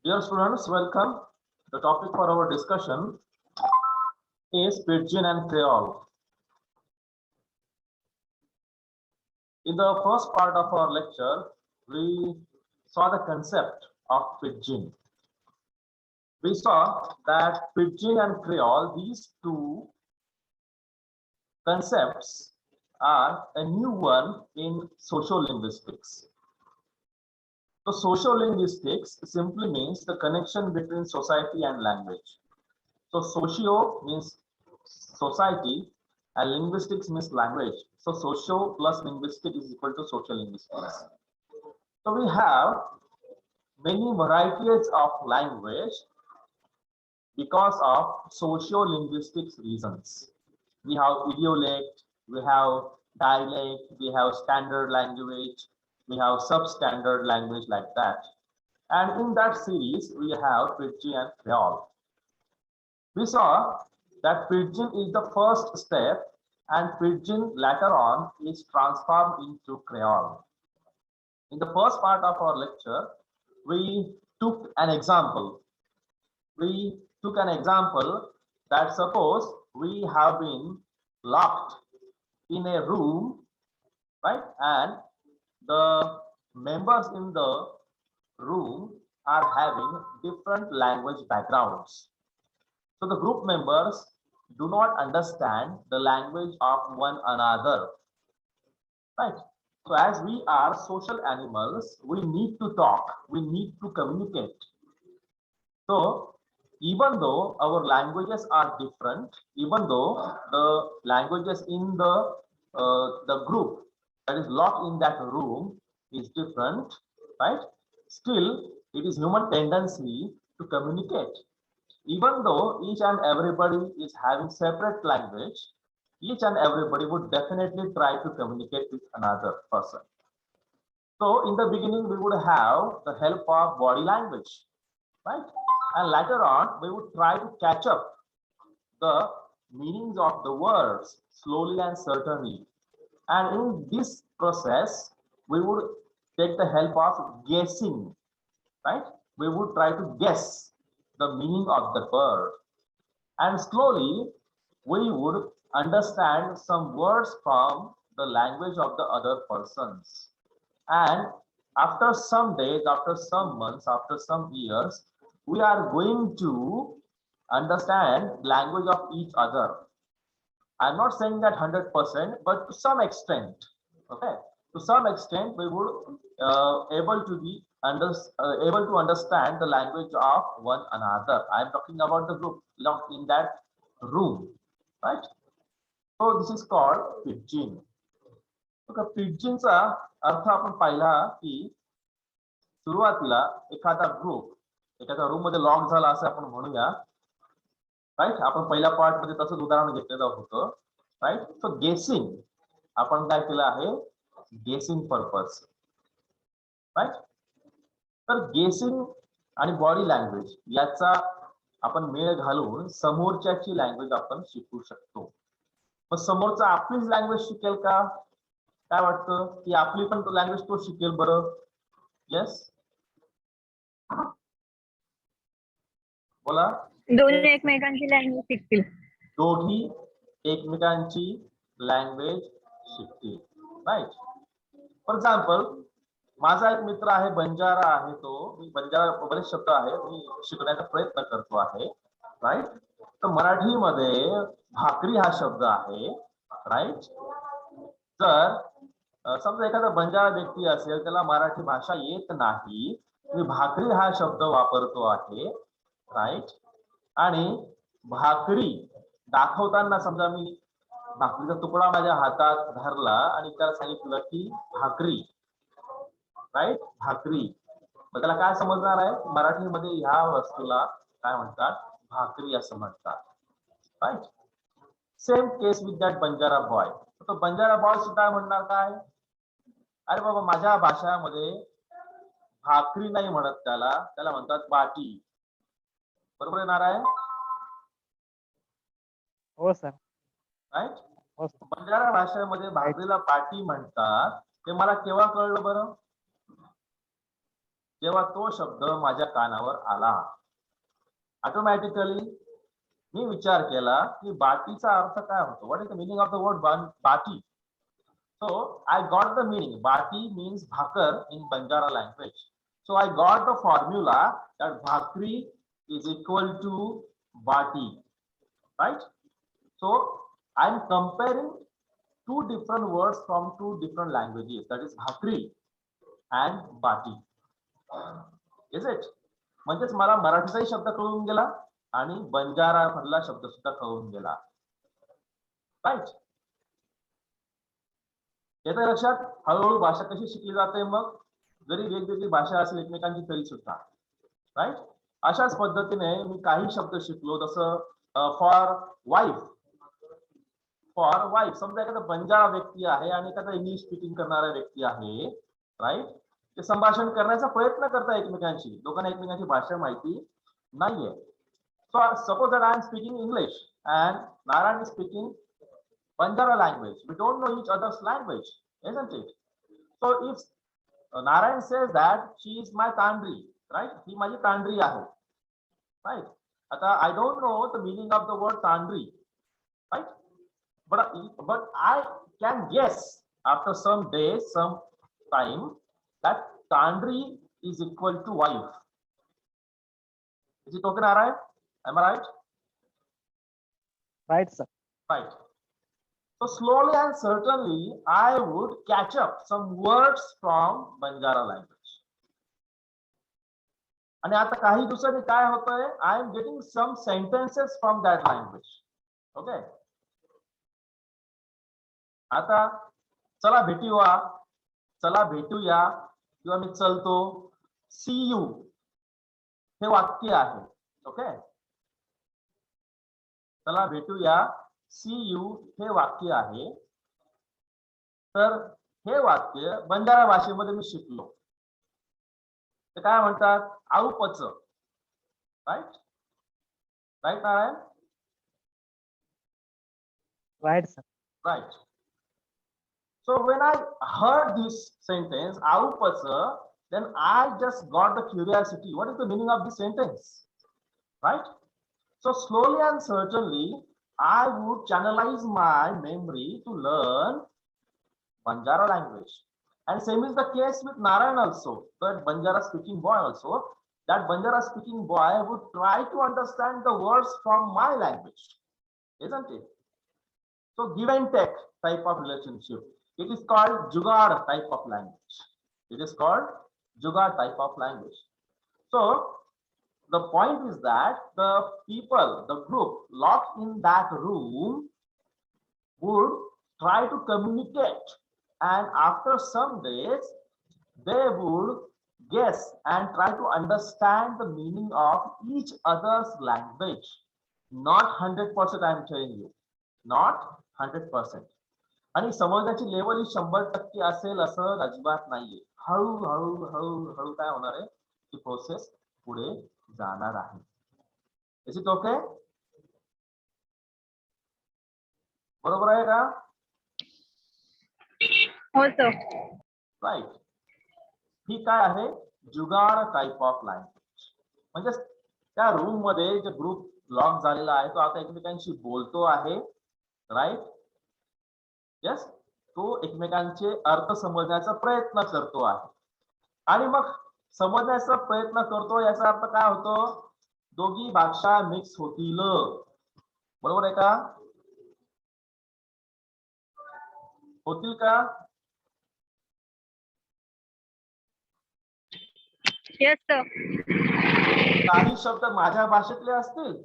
Dear students, welcome. The topic for our discussion is Pidgin and Creole. In the first part of our lecture, we saw the concept of Pidgin. We saw that Pidgin and Creole, these two concepts, are a new one in sociolinguistics. So sociolinguistics simply means the connection between society and language. So socio means society and linguistics means language. So socio plus linguistic is equal to sociolinguistics. So we have many varieties of language because of socio-linguistics reasons. We have idiolect, we have dialect, we have standard language, we have substandard language like that. And in that series, we have Pidgin and Creole. We saw that Pidgin is the first step and Pidgin later on is transformed into Creole. In the first part of our lecture, we took an example. We took an example that suppose we have been locked in a room, right? And the members in the room are having different language backgrounds. So the group members do not understand the language of one another, right? So as we are social animals, we need to talk, we need to communicate. So even though our languages are different, even though the languages in the group that is locked in that room is different, right? Still, it is human tendency to communicate. Even though each and everybody is having separate language, each and everybody would definitely try to communicate with another person. So in the beginning, we would have the help of body language, right? And later on, we would try to catch up the meanings of the words slowly and certainly. And in this process, we would take the help of guessing, right? We would try to guess the meaning of the word. And slowly, we would understand some words from the language of the other persons. And after some days, after some months, after some years, we are going to understand language of each other. I'm not saying that 100%, but to some extent, okay? To some extent, we would able to be able to understand the language of one another. I'm talking about the group locked in that room, right? So this is called Pidgin. Okay, Pidginचा अर्थ आपण पाहिला की सुरुवातीला एखादा group एखाद्या room मध्ये lock झाला असं आपण म्हणूया, राईट? आपण पहिल्या पार्ट मध्ये तसंच उदाहरण घेतलेलं होतं, राईट? सो गेसिंग आपण काय केलं आहे, गेसिंग पर्पज, राईट? तर गेसिंग आणि बॉडी लँग्वेज याचा आपण मेळ घालून समोरच्याची लँग्वेज आपण शिकू शकतो. मग समोरचा आपलीच लँग्वेज शिकेल का? काय वाटतं की आपली पण लँग्वेज तो शिकेल बरं? येस, बोला. दोन्ही एकमेकांची लँग्वेज शिकतील. दोघी एकमेकांची लँग्वेज शिकतील, राईट? फॉर एक्झाम्पल, माझा एक मित्र आहे, बंजारा आहे, तो मी बंजारा बरेच शब्द आहे मी शिकण्याचा प्रयत्न करतो आहे, राईट? तर मराठीमध्ये भाकरी हा शब्द आहे, राईट? जर समजा एखादा बंजारा व्यक्ती असेल, त्याला मराठी भाषा येत नाही, मी भाकरी हा शब्द वापरतो आहे, राईट? आणि भाकरी दाखवताना समजा मी भाकरीचा तुकडा माझ्या हातात धरला आणि त्याला सांगितलं की भाकरी, राईट? भाकरी. मग त्याला काय समजणार आहे? मराठीमध्ये ह्या वस्तूला काय म्हणतात? भाकरी असं म्हणतात, right? Same case with that Banjara boy. तो बंजारा बॉय सुद्धा म्हणणार काय? अरे बाबा, माझ्या भाषामध्ये भाकरी नाही म्हणत, त्याला म्हणतात बाटी. बरोबर आहे नारायण? हो सर, राईट? हो सर. बंजारा भाषेमध्ये भाकरीला पाटी म्हणतात. ते मला केव्हा कळलं बरं? जेव्हा तो शब्द माझ्या कानावर आला, ऑटोमॅटिकली मी विचार केला की बाटीचा अर्थ काय होतो. What is the meaning of the word baati? So I got the meaning. Bati means bhakar in Banjara language. So I got the formula that bhakri is equal to bati, right? So I'm comparing two different words from two different languages. That is bhakri and bati. Is it? म्हणजेच मला मराठीचाही शब्द कळून गेला आणि बंजारा मधला शब्द सुद्धा कळून गेला, राईट? येत्या लक्षात हळूहळू भाषा कशी शिकली जाते. मग जरी वेगवेगळी भाषा असेल एकमेकांची तरी सुद्धा, राईट? अशाच पद्धतीने मी काही शब्द शिकलो, जसं फॉर वाईफ. फॉर वाईफ समजा एखादा बंजारा व्यक्ती आहे आणि एखादा इंग्लिश स्पीकिंग करणारा व्यक्ती आहे, राईट? ते संभाषण करण्याचा प्रयत्न करता एकमेकांशी, लोकांना एकमेकांची भाषा माहिती नाहीये. So suppose that I am speaking English and Narayan is speaking Banjara language. We don't know each other's language, isn't it? So if Narayan says that she is my Tandri, right? He माझी Tandri आहे, right? आता I don't know the meaning of the word Tandri, right? But I can guess after some days, some time, that Tandri is equal to wife. Is it okay, Narayan? Am I right? Right, sir. Right. So slowly and certainly, I would catch up some words from Banjara language. आणि आता काही दिवसांनी काय होतंय, I am getting some sentences from that language. Okay. आता चला भेटूया, चला भेटूया किंवा मी चलतो, see you हे वाक्य आहे. ओके. चला भेटूया, see you हे वाक्य आहे. तर हे वाक्य बंजारा भाषेमध्ये मी शिकलो. ते काय म्हणतात, आऊपच, right? Right Narayan? Right, sir. Right. So when I heard this sentence, आऊपच, then I just got the curiosity. What is the meaning of this sentence? Right? So slowly and certainly, I would channelize my memory to learn Banjara language. And same is the case with Narayan also, that Banjara speaking boy also. That Banjara speaking boy would try to understand the words from my language, isn't it? So give and take type of relationship. It is called Jugaad type of language. It is called Jugaad type of language. So the point is that the people, the group locked in that room would try to communicate, and after some days they would guess and try to understand the meaning of each other's language. Not 100%, I am telling you, not 100%. आणि समजण्याची level ही 100% असेल असं अजिबात नाहीये. हळूहळू हळूहळू काय होणार आहे, ती प्रोसेस पुढे जाणार आहे. Is it okay? बरोबर आहे का? हो सर. राईट. ही काय आहे, जुगाड टाइप ऑफ लँग्वेज. म्हणजे त्या रूम मध्ये जे ग्रुप लॉक झालेला आहे तो आता एकमेकांशी बोलतो आहे, राईट? यस. तो एकमेकांचे अर्थ समजण्याचा प्रयत्न करतो आहे. आणि मग समजण्याचा प्रयत्न करतो याचा अर्थ काय होतो, दोघी भाषा मिक्स होतील. बरोबर आहे का? होतील का? Yes sir. काही शब्द माझ्या भाषेतले असतील,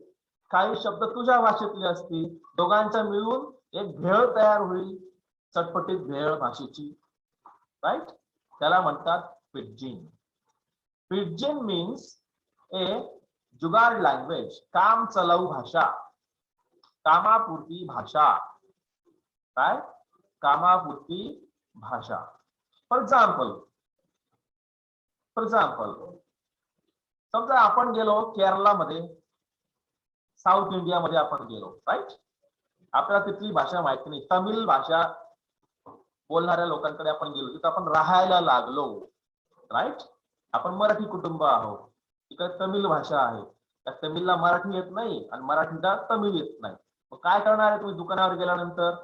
काही शब्द तुझ्या भाषेतले असतील, दोघांचा मिळून एक भेळ तयार होईल, चटपटीत भेळ भाषेची, राईट? त्याला म्हणतात पिडजिन. पिडजिन मीन्स ए जुगाड लँग्वेज, काम चलाऊ भाषा, कामापुरती भाषा. काय? कामापुरती भाषा. फॉर एक्झाम्पल समजा आपण गेलो केरलामध्ये, साऊथ इंडियामध्ये आपण गेलो, राईट? आपल्याला तिथली भाषा माहिती नाही, तमिळ भाषा बोलणाऱ्या लोकांकडे आपण गेलो, तिथे आपण राहायला लागलो, राईट? आपण मराठी कुटुंब आहोत. तिकडे तमिळ भाषा आहे. त्या तमिळला मराठी येत नाही आणि मराठीला तमिळ येत नाही. मग काय करणार आहे तुम्ही दुकानावर गेल्यानंतर?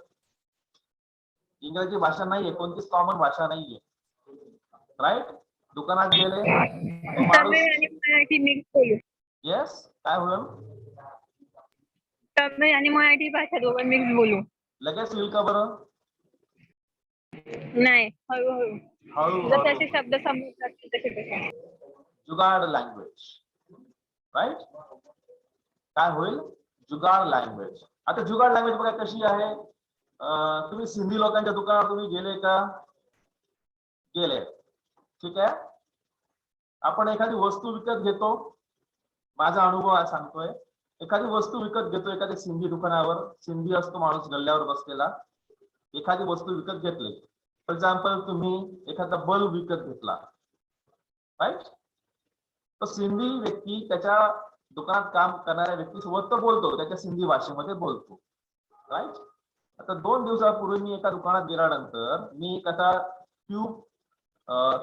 इंग्रजी भाषा नाहीये, कोणतीच कॉमन भाषा नाहीये, राईट? दुकानात गेले तो माणूस, तमिळ आणि मराठी मिक्स बोलू. येस, काय होईल? तमिळ आणि मराठी भाषा दोघं मिक्स बोलू. लगेच होईल का बरं? नाही, हळूहळू. हळूहळू. जसे शब्द समजतात तसे तसे. जुगाड लँग्वेज, राईट? काय होईल? जुगाड लँग्वेज. आता जुगाड लँग्वेज बघा कशी आहे. तुम्ही सिंधी लोकांच्या दुकानावर तुम्ही गेले का? गेले, ठीक आहे. आपण एखादी वस्तू विकत घेतो, माझा अनुभव सांगतोय. एखादी वस्तू विकत घेतो एखाद्या सिंधी दुकानावर, सिंधी असतो माणूस गल्ल्यावर बसलेला, एखादी वस्तू विकत घेतली. फॉर एक्झाम्पल तुम्ही एखादा बल्ब विकत घेतला, राईट? तो सिंधी व्यक्ती त्याच्या दुकानात काम करणाऱ्या व्यक्तीसोबत तो बोलतो, त्याच्या सिंधी भाषेमध्ये बोलतो, राईट? आता 2 दिवसापूर्वी मी एका दुकानात गेल्यानंतर मी एक आता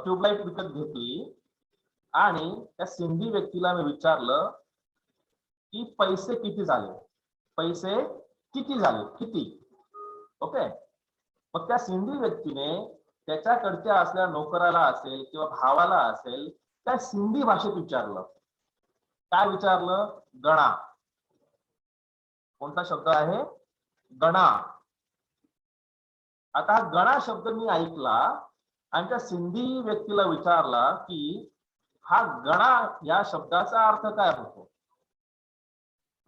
ट्यूबलाईट विकत घेतली आणि त्या सिंधी व्यक्तीला मी विचारलं की पैसे किती झाले, पैसे किती झाले, किती? ओके. मग त्या सिंधी व्यक्तीने त्याच्याकडच्या असलेल्या नोकराला असेल किंवा भावाला असेल त्या सिंधी भाषेत विचारलं. काय विचारलं? गणा. कोणता शब्द आहे? गणा. आता हा गणा शब्द मी ऐकला आणि त्या सिंधी व्यक्तीला विचारला की हा गणा या शब्दाचा अर्थ काय होतो?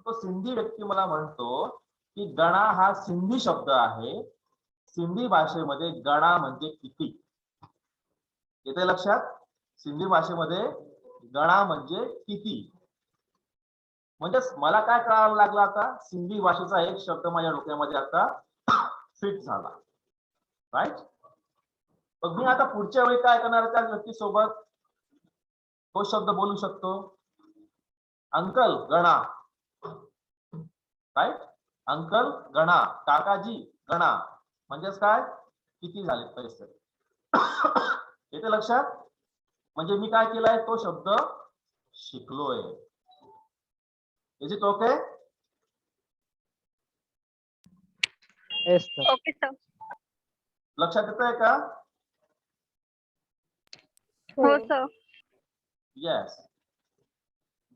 तो सिंधी व्यक्ती मला म्हणतो की गणा हा सिंधी शब्द आहे. सिंधी भाषेमध्ये गणा म्हणजे किती. येते लक्षात? सिंधी भाषेमध्ये गणा म्हणजे किती. म्हणजे मला काय कळायला लागलं आता? सिंधी भाषेचा एक शब्द माझ्या डोक्यामध्ये आता फिट झाला, राईट? मग मी आता पुढच्या वेळी काय करणार? त्या व्यक्तीसोबत तो शब्द बोलू शकतो, अंकल गणा, राईट? अंकल गणा, काकाजी गणा. म्हणजेच काय? किती झाले पैसे. येते लक्षात? म्हणजे मी काय केलंय? तो शब्द शिकलोय. Is it okay? Okay sir. लक्षात येतंय का? हो सर. येस.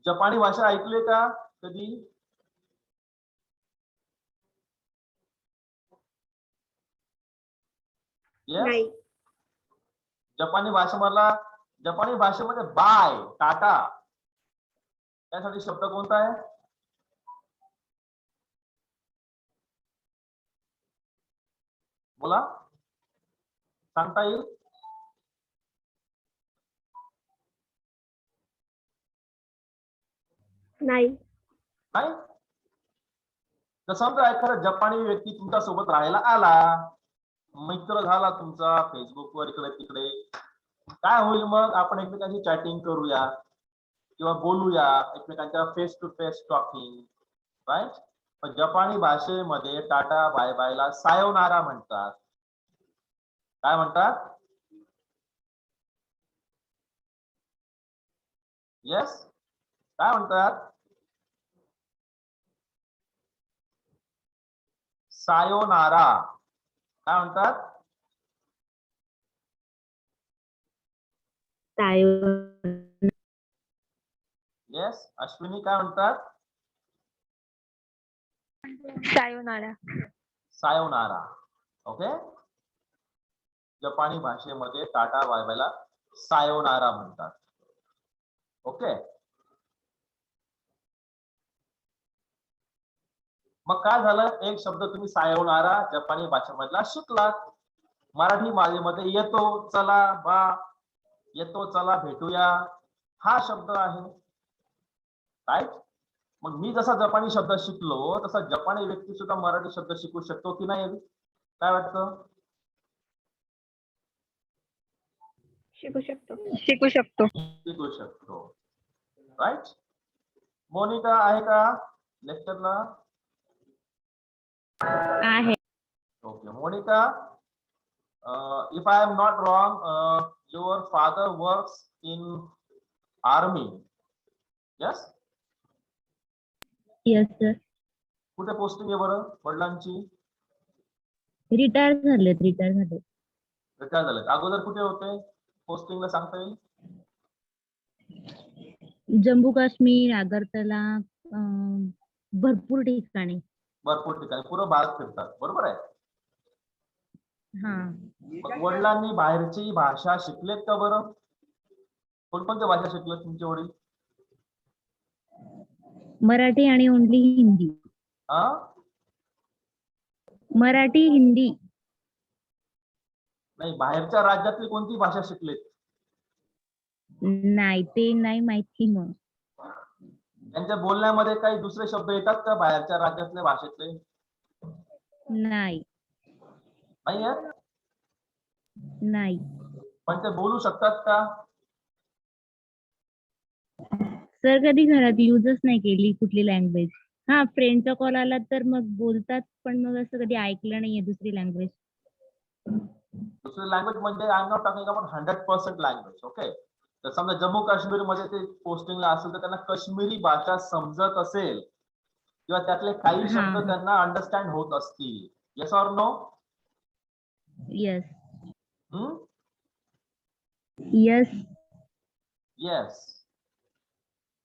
जपानी भाषा ऐकली का कधी? नाही. जपानी भाषेमध्ये बाय, टाटा, त्यासाठी शब्द कोणता आहे? बोला, सांगता येईल? नाही. नाही. तर समजा एखादा जपानी व्यक्ती तुमच्या सोबत राहायला आला, मित्र झाला तुमचा फेसबुकवर इकडे तिकडे, काय होईल मग? आपण एकमेकांशी चॅटिंग करूया किंवा बोलूया, एकमेकांच्या face to face talking, right? पण जपानी भाषेमध्ये टाटा बाय बायला सायोनारा म्हणतात. काय म्हणतात? येस, काय म्हणतात? सायोनारा. काय म्हणतात? येस, अश्विनी काय म्हणतात? सायोनारा. सायोनारा. ओके. जपानी भाषेमध्ये टाटा बाय बायला सायोनारा म्हणतात. ओके. मग काय झालं? एक शब्द तुम्ही सायोनारा जपानी भाषेमधला शिकलात. मराठी भाषेमध्ये येतो, चला बा, येतो चला भेटूया, हा शब्द आहे, राईट? मग मी जसा जपानी शब्द शिकलो तसा जपानी व्यक्ती सुद्धा मराठी शब्द शिकू शकतो की नाही? काय वाटतं? शिकू शकतो. शिकू शकतो. शिकू शकतो, राईट? मोनिका आहे का लेक्चरला? आहे. Okay. Monica, if I am not wrong, your father works in army. Yes. Yes sir. कुठे पोस्टिंग आहे बरं वडिलांची? रिटायर झाले. रिटायर झाले. अगोदर कुठे होते पोस्टिंगला, सांगता येईल? जम्मू काश्मीर, आगरतला, भरपूर ठिकाणी. भरपूर ठिकाणी, पूर्ण भारत फिरतात, बरोबर आहे. हा. मग वडिलांनी बाहेरची भाषा शिकलेत का बरं? कोणकोणत्या भाषा शिकलेत तुमचे वडील? मराठी आणि ओनली हिंदी. हा, मराठी, हिंदी. नाही, बाहेरच्या राज्यातली कोणती भाषा शिकलेत? नाही, ते नाही माहिती मग. त्यांच्या बोलण्यामध्ये काही दुसरे शब्द येतात का बाहेरच्या राज्यातले भाषेतले? नाही. नाही आहेत? नाही. पण ते बोलू शकतात का? सर कधी घरात युजच नाही केली कुठली लँग्वेज. हा, फ्रेंडचा कॉल आला तर मग बोलतात, पण मग असं कधी ऐकलं नाहीये दुसरी लँग्वेज. दुसरी लँग्वेज म्हणजे I am not talking about 100% language. Okay. तर समजा जम्मू काश्मीर मध्ये ते पोस्टिंगला असेल तर त्यांना काश्मीरी भाषा समजत असेल किंवा त्यातले काही शब्द हा. त्यांना अंडरस्टँड होत असतील. Yes or no? Yes. Hmm, yes. Yes.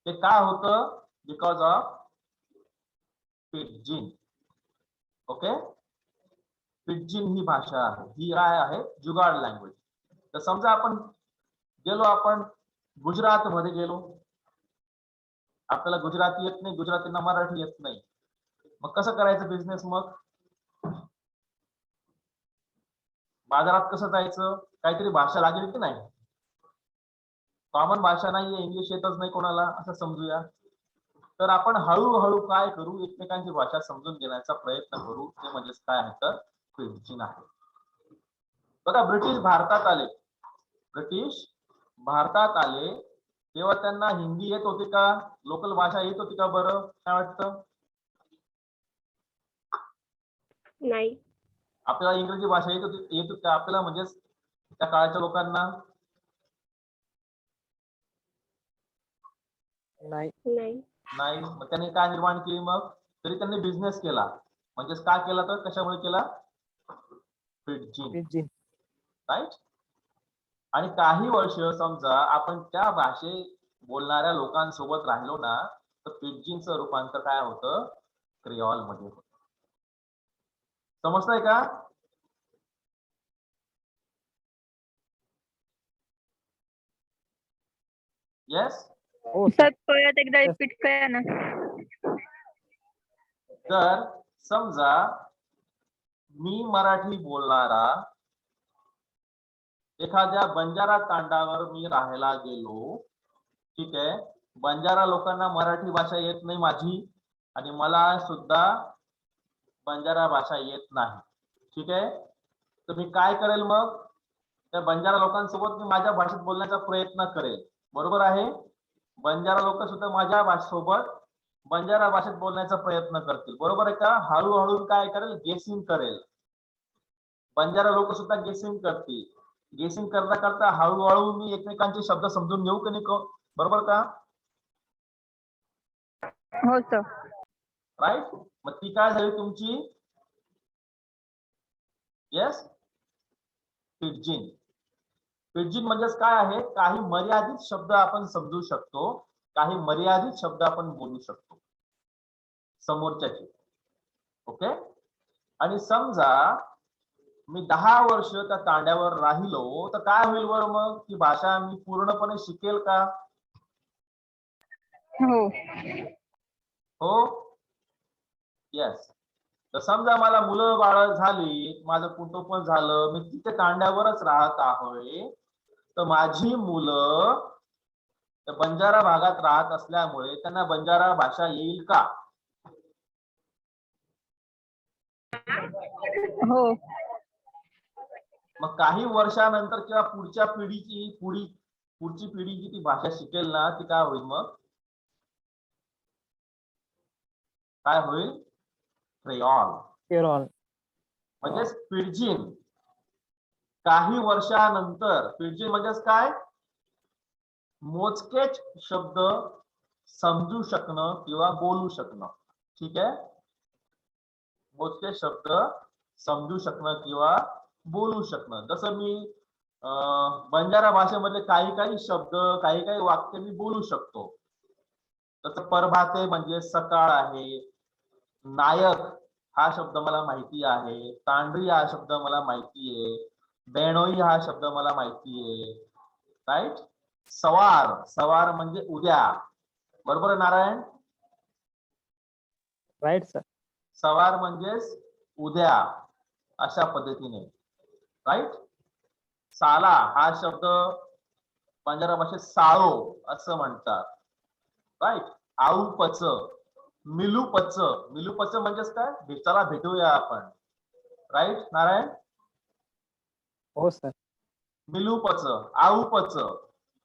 ते काय होतं? Because of pidgin. Okay. Pidgin ही भाषा आहे, ही काय आहे? जुगाड लँग्वेज. तर समजा आपण गुजरात मध्ये गेलो, आपल्याला गुजराती येत नाही, गुजरातींना मराठी येत नाही, मग कसं करायचं बिझनेस? मग बाजारात कसं जायचं? काहीतरी भाषा लागेल की नाही? कॉमन भाषा नाहीये, इंग्लिश येतच नाही कोणाला असं समजूया. तर आपण हळूहळू काय करू? एकमेकांची भाषा समजून घेण्याचा प्रयत्न करू. ते म्हणजे काय आहे तर पिडजिन आहे. बघा, ब्रिटिश भारतात आले तेव्हा त्यांना हिंदी येत होती का? लोकल भाषा येत होती का बरं? काय वाटतं? नाही. आपल्याला इंग्रजी भाषा येत होती का आपल्याला, म्हणजेच त्या काळाच्या लोकांना? नाही. नाही. मग त्यांनी काय निर्माण केली? मग तरी त्यांनी बिझनेस केला. म्हणजेच काय केला? तर कशामुळे केला? पिडजिन. राईट. आणि काही वर्ष समजा आपण त्या भाषे बोलणाऱ्या लोकांसोबत राहिलो ना, तर पिडजिनचं रूपांतर काय होतं? क्रिऑल मध्ये होतं. समजतंय का? येस. सर परत एकदा रिपीट करा ना. तर समजा मी मराठी बोलणारा एखाद्या बंजारा तांडावर मी राहायला गेलो, ठीक आहे. बंजारा लोकांना मराठी भाषा येत नाही माझी, आणि मला सुद्धा बंजारा भाषा येत नाही, ठीक आहे. तर मी काय करेल? मग त्या बंजारा लोकांसोबत मी माझ्या भाषेत बोलण्याचा प्रयत्न करेल, बरोबर आहे. बंजारा लोक सुद्धा माझ्या भाषेसोबत बंजारा भाषेत बोलण्याचा प्रयत्न करतील, बरोबर आहे का? हळूहळू काय करेल? गेसिंग करेल. बंजारा लोक सुद्धा गेसिंग करतील. गेसिंग करता करता हळूहळू मी एकमेकांचे शब्द समजून घेऊ की नाही, बरोबर का? हो सर. राईट. मग ती काय झाली तुमची? येस, पिडजिन. पिडजिन म्हणजेच काय आहे? काही मर्यादित शब्द आपण समजू शकतो, काही मर्यादित शब्द आपण बोलू शकतो समोरच्याचे. ओके. आणि समजा मी 10 वर्ष त्या तांड्यावर राहिलो, तर काय होईल बरं? मग ती भाषा मी पूर्णपणे शिकेल का? हो. येस. तर समजा मला मुलं बाळ झाली, माझं कुटुंब झालं, मी तिथे तांड्यावरच राहत आहे, तर माझी मुलं बंजारा भागात राहत असल्यामुळे त्यांना बंजारा भाषा येईल का? हो. मग काही वर्षानंतर किंवा पुढची पिढी जी ती भाषा शिकेल ना, ती काय होईल? मग काय होईल? क्रेऑल. म्हणजेच पिडजिन. काही वर्षानंतर पिढजी म्हणजेच काय, मोजकेच शब्द समजू शकणं किंवा बोलू शकणं. ठीक आहे, मोजके शब्द समजू शकणं किंवा बोलू शकणं. जसं मी बंजारा भाषेमध्ये काही काही शब्द, काही काही वाक्य मी बोलू शकतो. तसं प्रभाते म्हणजे सकाळ आहे, नायक हा शब्द मला माहिती आहे, तांडरी हा शब्द मला माहिती आहे, बेणोई हा शब्द मला माहिती आहे. राईट. सवार, सवार म्हणजे उद्या. बरोबर आहे नारायण? Right sir. सवार म्हणजेच उद्या, अशा पद्धतीने. राईट. साला हा शब्द बंजारा भाषेत साळो असं म्हणतात. राईट. आऊपच, मिलूपच, मिलूपच म्हणजेच काय, चला भेटूया आपण. राईट नारायण? हो सर. मिलूपच, आऊपच.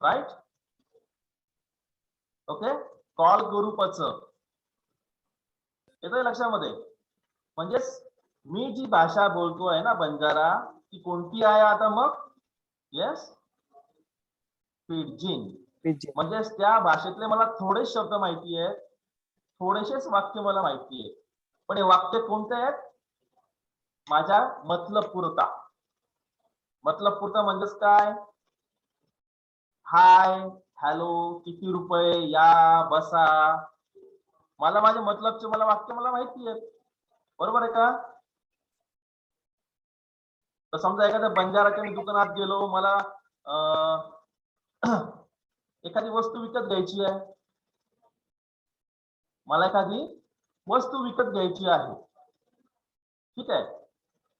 राईट. ओके. कॉल करूपच. येतोय लक्षामध्ये? म्हणजेच मी जी भाषा बोलतोय ना बंजारा, ती कोणती आहे आता मग? येस, पिडजिन. म्हणजेच त्या भाषेतले मला थोडे शब्द माहिती आहेत, थोडेसेच वाक्य मला माहिती आहे, पण हे वाक्य कोणते आहेत? माझ्या मतलब पुरता. मतलब पुरता म्हणजेच काय, हाय, हॅलो, किती रुपये, या, बसा. मला माझ्या मतलबचे मला वाक्य मला माहिती आहेत. बरोबर आहे का? तर समजा एखाद्या बंजाराच्या मी दुकानात गेलो, मला एखादी वस्तू विकत घ्यायची आहे, मला एखादी वस्तू विकत घ्यायची आहे. ठीक आहे.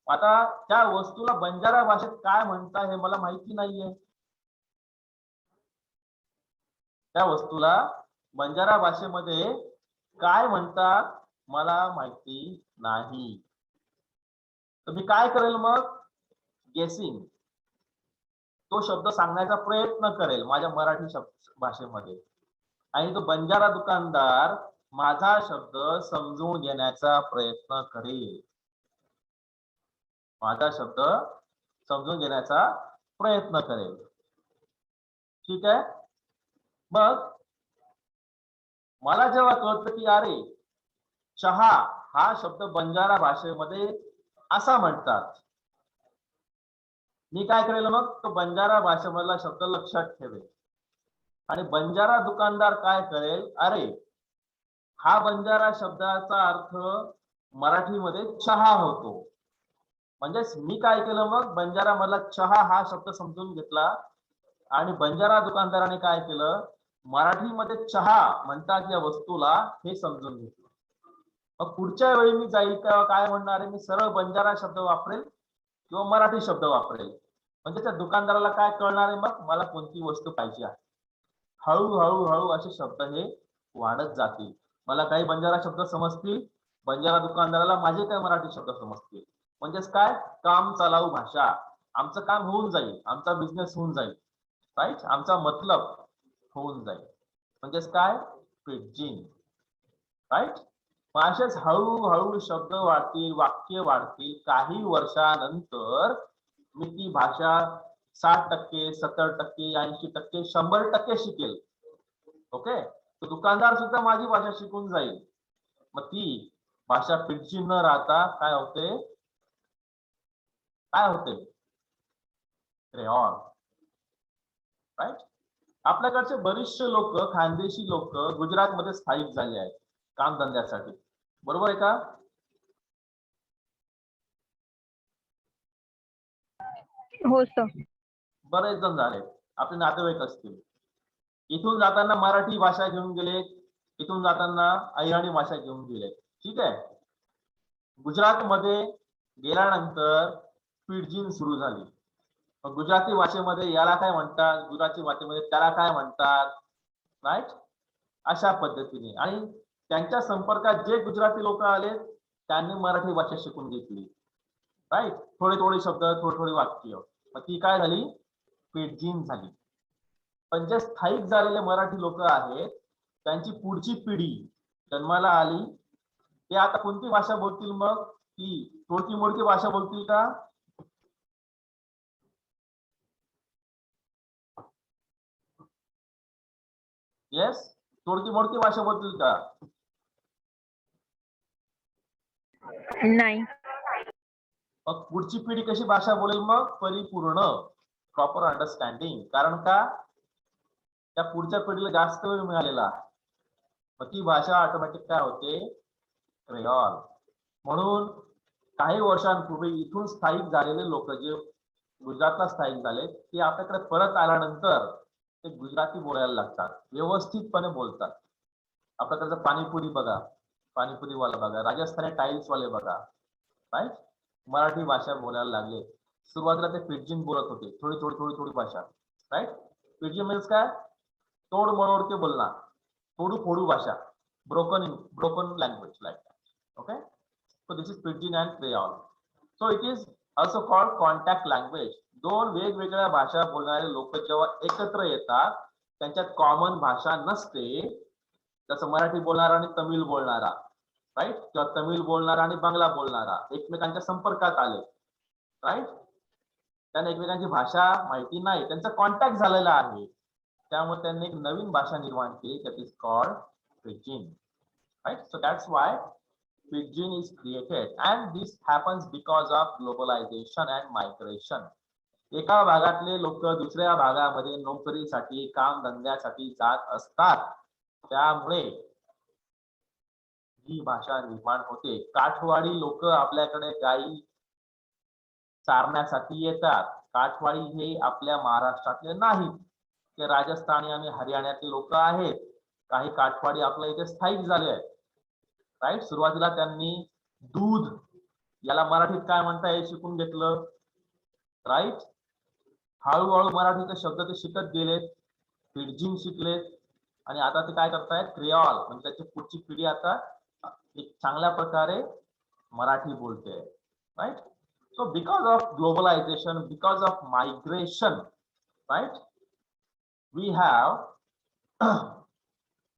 आता त्या वस्तूला बंजारा भाषेत काय म्हणतात हे मला माहिती नाहीये. त्या वस्तूला बंजारा भाषेमध्ये काय म्हणतात मला माहिती नाही. तर मी काय करेल मग? गेसिंग. तो शब्द सांगण्याचा प्रयत्न करेल माझ्या मराठी भाषेमध्ये, आणि तो बंजारा दुकानदार माझा शब्द समजून घेण्याचा प्रयत्न करेल. माझा शब्द समजून घेण्याचा प्रयत्न करेल. ठीक आहे. मग मला जेव्हा कळतं की अरे चहा हा शब्द बंजारा भाषेमध्ये असा म्हणतात, मी काय करेल मग? तो बंजारा भाषेमधला शब्द लक्षात ठेवेल, आणि बंजारा दुकानदार काय करेल, अरे हा बंजारा शब्दाचा अर्थ मराठीमध्ये चहा होतो. म्हणजेच मी काय केलं मग? बंजारा मधला चहा हा शब्द समजून घेतला, आणि बंजारा दुकानदाराने काय केलं, मराठीमध्ये चहा म्हणतात या वस्तूला हे समजून घेतलं. मग पुढच्या वेळी मी जाईल तेव्हा काय म्हणणार आहे, मी सरळ बंजारा शब्द वापरेल किंवा मराठी शब्द वापरेल. म्हणजे त्या दुकानदाराला काय कळणार आहे मग, मला कोणती वस्तू पाहिजे आहे. हळूहळू हळू असे शब्द हे वाढत जातील. मला काही बंजारा शब्द समजतील, बंजारा दुकानदाराला माझे काही मराठी शब्द समजतील. म्हणजेच काय, काम चालाऊ भाषा. आमचं काम होऊन जाईल, आमचा बिझनेस होऊन जाईल. राईट. आमचा मतलब होऊन जाईल. म्हणजेच काय, पिडजिन. राईट. असेच हळूहळू शब्द वाढतील, वाक्य वाढतील. काही वर्षानंतर मी ती भाषा 60%, 70%, 80%, 100% शिकेल. ओके. तो दुकानदार सुद्धा माझी भाषा शिकून जाईल. मग ती भाषा पिडजिन न राहता काय होते, काय होते, क्रेओल. राईट. आपल्याकडचे बरेचसे लोक, खानदेशी लोक गुजरातमध्ये स्थायिक झाले आहेत कामधंद्यासाठी. बरोबर आहे का? हो सर. बरेच जण झाले, आपले नातेवाईक असतील. इथून जाताना मराठी भाषा घेऊन गेले, इथून जाताना अहिराणी भाषा घेऊन गेले. ठीक आहे. गुजरातमध्ये गेल्यानंतर पिडजिन सुरू झाली. गुजराती भाषेमध्ये याला काय म्हणतात, गुजराती भाषेमध्ये त्याला काय म्हणतात. राईट. अशा पद्धतीने. आणि त्यांच्या संपर्कात जे गुजराती लोक आले त्यांनी मराठी भाषा शिकून घेतली. राईट. थोडे थोडे शब्द, थोडे थोडे वाक्य. मग ती काय झाली, पिडजिन झाली. पण जे स्थायिक झालेले मराठी लोक आहेत त्यांची पुढची पिढी जन्माला आली, ते आता कोणती भाषा बोलतील मग? ती तोडकी मोडकी भाषा बोलतील का? येस, तोडकी मोडकी भाषा बोलतील का? नाही. मग पुढची पिढी कशी भाषा बोलेल? मग परिपूर्ण, प्रॉपर अंडरस्टँडिंग. कारण का? त्या पुढच्या पिढीला जास्त वेळ मिळालेला आहे. मग ती भाषा ऑटोमॅटिक काय होते? क्रेओल. म्हणून काही वर्षांपूर्वी इथून स्थायिक झालेले लोक जे गुजरातला स्थायिक झाले ते आपल्याकडे परत आल्यानंतर ते गुजराती बोलायला लागतात, व्यवस्थितपणे बोलतात. आपल्याकडचं पाणीपुरी बघा, पाणीपुरीवाला बघा, राजस्थानी टाईल्स वाले बघा, राईट, मराठी भाषा बोलायला लागले. सुरुवातीला ते पिडजिन बोलत होते, थोडी थोडी थोडी थोडी भाषा, राईट. पिडजिन मीन्स काय? तोड मरोड के बोलना, थोडू फोडू भाषा, broken language like that. Okay, so this is pidgin and creole. So it is also called contact language. दोन वेगवेगळ्या भाषा बोलणारे लोक जेव्हा एकत्र येतात त्यांच्यात कॉमन भाषा नसते. जसं मराठी बोलणारा आणि तमिळ बोलणारा, राईट, किंवा तमिळ बोलणारा आणि बांगला बोलणारा एकमेकांच्या संपर्कात आले, राईट, त्यांना एकमेकांची भाषा माहिती नाही, त्यांचा कॉन्टॅक्ट झालेला आहे, त्यामुळे त्यांनी एक नवीन भाषा निर्माण केली, that is called pidgin, right? So that's why pidgin is created, and this happens because of globalization and migration. एका भागातले लोक दुसऱ्या भागामध्ये नोकरीसाठी, काम धंद्यासाठी जात असतात, त्यामुळे ही भाषा निर्माण होते. काठवाडी लोक आपल्याकडे गाई चारण्यासाठी येतात. काठवाडी हे आपल्या महाराष्ट्रातले नाहीत, ते राजस्थानी आणि हरियाणातले लोक आहेत. काही काठवाडी आपल्या इथे स्थायिक झाले आहेत, राईट. सुरुवातीला त्यांनी दूध याला मराठीत काय म्हणता हे शिकून घेतलं, राईट. हळूहळू मराठीचे शब्द ते शिकत गेलेत, पिडजिन शिकलेत, आणि आता ते काय करतायत? क्रेओल, म्हणजे त्याची पुढची पिढी आता एक चांगल्या प्रकारे मराठी बोलते, right. So because of globalization, because of migration, right, we have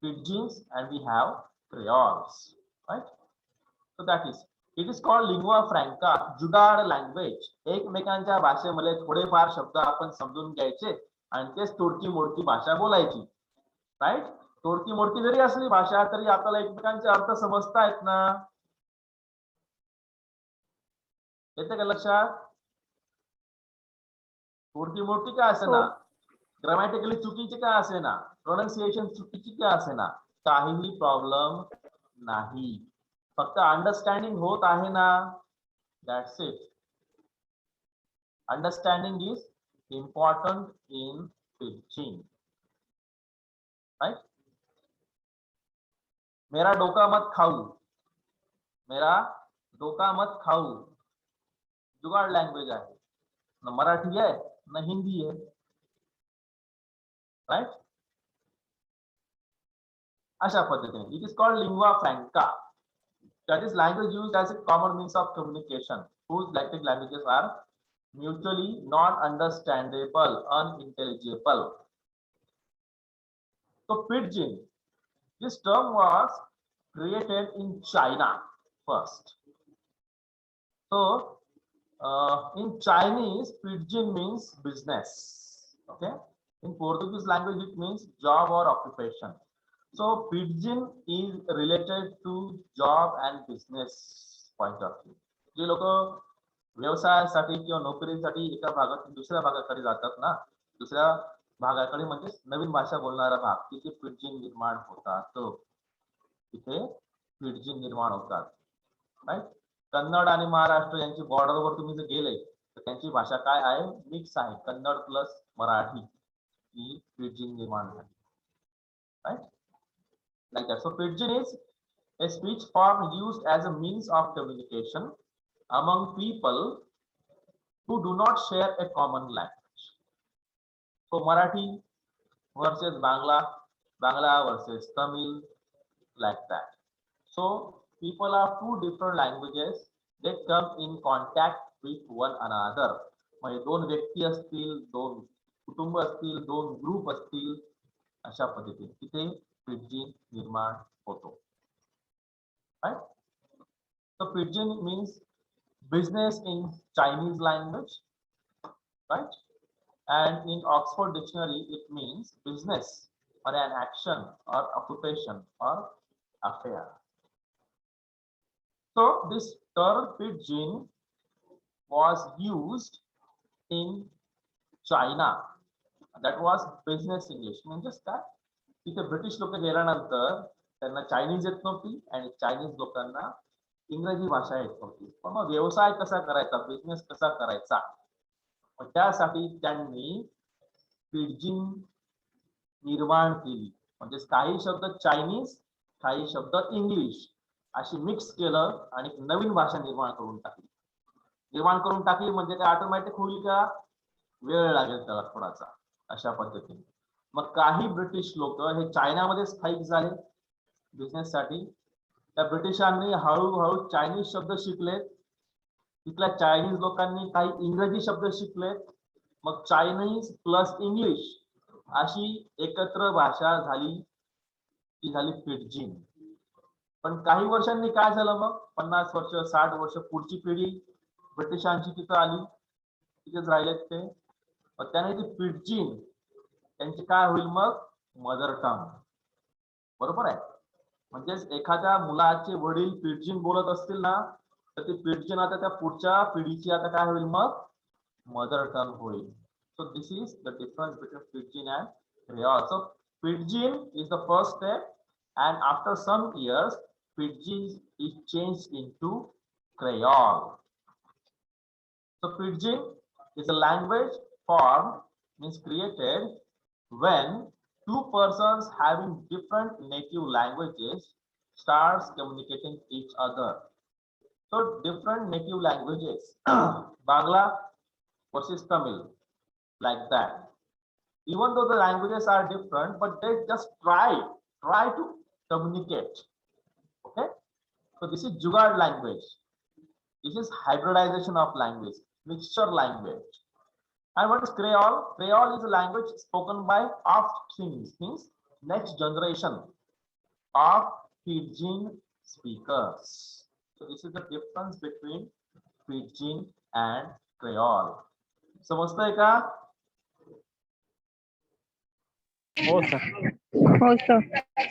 pidgins and we have creoles, right. So that is, it is called lingua franca, jugaad language. एकमेकांच्या भाषेमध्ये थोडेफार शब्द आपण समजून घ्यायचे आणि तेच तोडकी मोडकी भाषा बोलायची, राईट. तोडकी मोडकी जरी असली भाषा तरी आपल्याला एकमेकांचे अर्थ समजतायत ना, येते का लक्षात? तोडकी मोडकी काय असे ना, ग्रामॅटिकली चुकीची काय असे ना, प्रोनाउन्सिएशन चुकीची काय असे ना, काहीही प्रॉब्लेम नाही, फक्त अंडरस्टँडिंग होत आहे ना, that's it. Understanding is important in teaching, right. मेरा डोका मत खाऊ, मेरा डोका मत खाऊ जुगाड़ लैंग्वेज है, न मराठी है न हिंदी है, राइट. अशा पद्धतीने it is called lingua franca, that is language used as a common means of communication whose lactic languages are mutually not understandable, unintelligible. So pidgin, this term was created in China first. So in Chinese, pidgin means business. Okay. In Portuguese language, it means job or occupation. So pidgin is related to job and business point of view. जे लोक व्यवसायासाठी किंवा नोकरीसाठी एका भागातून दुसऱ्या भागाकडे जातात ना, दुसऱ्या भागाकडे म्हणजे नवीन भाषा बोलणारा भाग, तिथे pidgin निर्माण होतात, तिथे pidgin निर्माण होतात, राईट. कन्नड आणि महाराष्ट्र यांची बॉर्डरवर तुम्ही जर गेले तर त्यांची भाषा काय आहे? मिक्स आहे, कन्नड प्लस मराठी ही pidgin निर्माण झाली, right. Like that. So pidgin is a speech form used as a means of communication among people who do not share a common language. So Marathi versus Bangla, Bangla versus Tamil, like that. So people of two different languages, they come in contact with one another. म्हणजे दोन व्यक्ती असतील, दोन कुटुंब असतील, दोन group असतील, अशा पद्धतीने तिथे pidgin निर्माण होतो, right. So pidgin means business in Chinese language, right, and in Oxford dictionary it means business or an action or occupation or affair. So this term pidgin was used in China. That was business English. म्हणजेच काय, तिथे British लोक गेल्यानंतर त्यांना Chinese येत नव्हती आणि Chinese लोकांना इंग्रजी भाषा येत नव्हती. पण मग व्यवसाय कसा करायचा, बिझनेस कसा करायचा, मग त्यासाठी त्यांनी पिडजिन निर्माण केली. म्हणजे काही शब्द चायनीज, काही शब्द इंग्लिश अशी मिक्स केलं आणि एक नवीन भाषा निर्माण करून टाकली. म्हणजे काय ऑटोमॅटिक होईल का, वेळ लागेल त्याला थोडासा, अशा पद्धतीने. मग काही ब्रिटिश लोक हे चायनामध्ये स्थायिक झाले बिझनेससाठी. त्या ब्रिटिशांनी हळूहळू चायनीज शब्द शिकलेत, तिथल्या चायनीज लोकांनी काही इंग्रजी शब्द शिकलेत. मग चायनीज प्लस इंग्लिश अशी एकत्र भाषा झाली, ती झाली पिडजिन. पण काही वर्षांनी काय झालं, मग 50 वर्ष 60 वर्ष पुढची पिढी ब्रिटिशांची तिथं आली, तिथेच राहिलेत ते. मग त्याने ती पिडजिन त्यांची काय होईल, मग मदर टंग. बरोबर आहे. म्हणजेच एखाद्या मुलाचे वडील पिडजिन बोलत असतील ना, तर ती पिडजिन आता त्या पुढच्या पिढीची आता काय होईल, मग मदर टंग होईल. So this is the difference between pidgin and creole. So pidgin is the first step, and after some years pidgin is changed into creole. So pidgin is a language form, means created when two persons having different native languages starts communicating each other. So different native languages, Bangla versus Tamil, like that. Even though the languages are different, but they just try to communicate. Okay, so this is Jugaad language. This is hybridization of language, mixture language. And what is Creole? Creole is a language spoken by offsprings, means next generation of Pidgin speakers. So this is the difference between Pidgin and Creole. समजतंय का? हो sir. हो sir.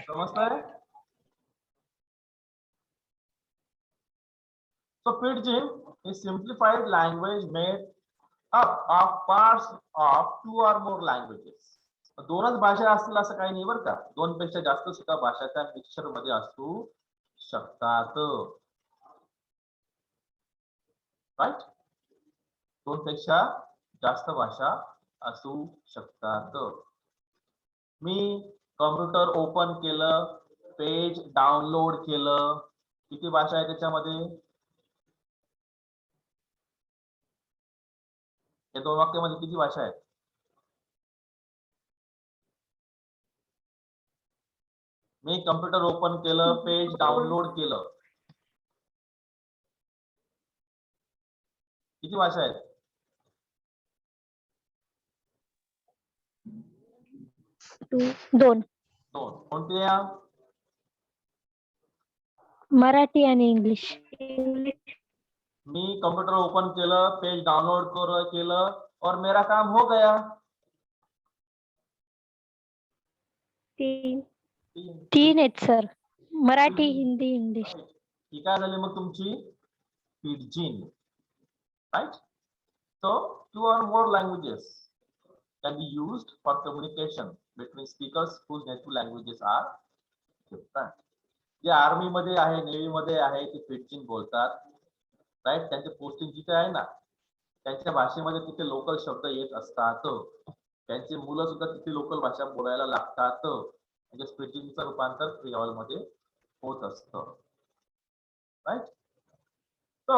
समजतंय? So Pidgin is simplified language made up of parts of 2 or more languages. दोनच भाषा असतील असं काही नाही बरं का, 2 पेक्षा जास्त सुद्धा भाषा त्या मिक्सचर मध्ये असू शकतात. राईट, 2 पेक्षा जास्त भाषा असू शकतात. मी कॉम्प्युटर ओपन केलं, पेज डाउनलोड केलं, किती भाषा आहे त्याच्यामध्ये? या 2 वाक्यामध्ये किती भाषा आहेत? मी कॉम्प्युटर ओपन केलं, पेज डाउनलोड केलं, किती भाषा आहेत? 2. कोणत्या? मराठी आणि इंग्लिश. मी कंप्यूटर ओपन केलं, पेज डाउनलोड केलं और मेरा काम हो गया. 3 आहेत सर, मराठी, हिंदी, इंग्लिश. ही काय झाली मग तुमची पिडजिन, right. So 2 or more languages can be used for communication between speakers whose native languages are different. जे आर्मी मध्ये आहे, नेव्ही मध्ये आहे, ते पिडजिन बोलतात, राईट. त्यांचे पोस्टिंग जिथे आहे ना, त्यांच्या भाषेमध्ये तिथे लोकल शब्द येत असतात. त्यांचे मुलं सुद्धा तिथे लोकल भाषा बोलायला लागतात. म्हणजे पिडजिनचं रूपांतर क्रियोल मध्ये होत असतं, right. So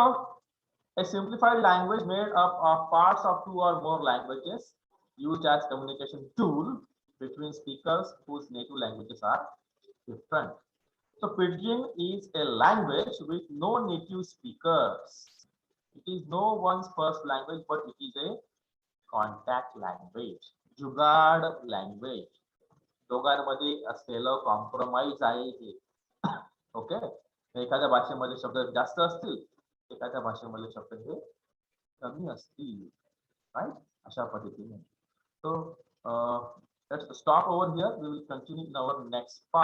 a simplified language made up of parts of 2 or more languages used as communication tool between speakers whose native languages are different. So Pidgin is a language with no native speakers. It is no one's first language, but it is a contact language. Jugaad language, दोघांमध्ये असलेलं compromise आहे हे. Okay, एखाद्या भाषेमध्ये शब्द जास्त असतील, एखाद्या भाषेमध्ये शब्द हे कमी असतील, राईट, अशा पद्धतीने. तो Let's stop over here. We will continue in our next part.